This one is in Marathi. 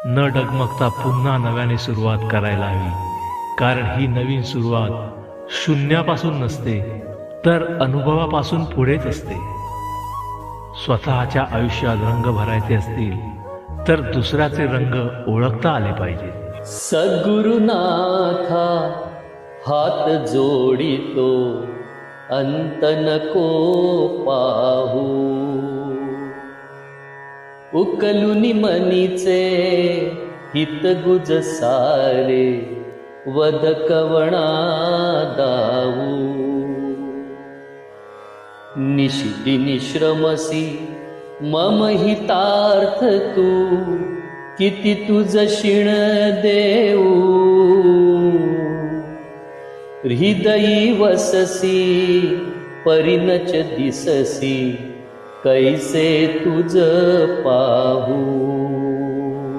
न डगमगता पुन्हा नव्याने सुरुवात करायला हवी. कारण ही नवीन सुरुवात शून्यापासून नसते, तर अनुभवापासून पुढेच असते. स्वतःच्या आयुष्यात रंग भरायचे असतील तर दुसऱ्याचे रंग ओळखता आले पाहिजेत. सद्गुरुनाथा हात जोडितो अंत नको पाहू. उकलुनी मनीचे हित गुज सारे वद कवणा दाऊ. निशिती निश्रमसी मम हितार्थ तू किती तुझ शिण देऊ. हृदयी वससी परिनच दिससी कैसे तुझ पाहू.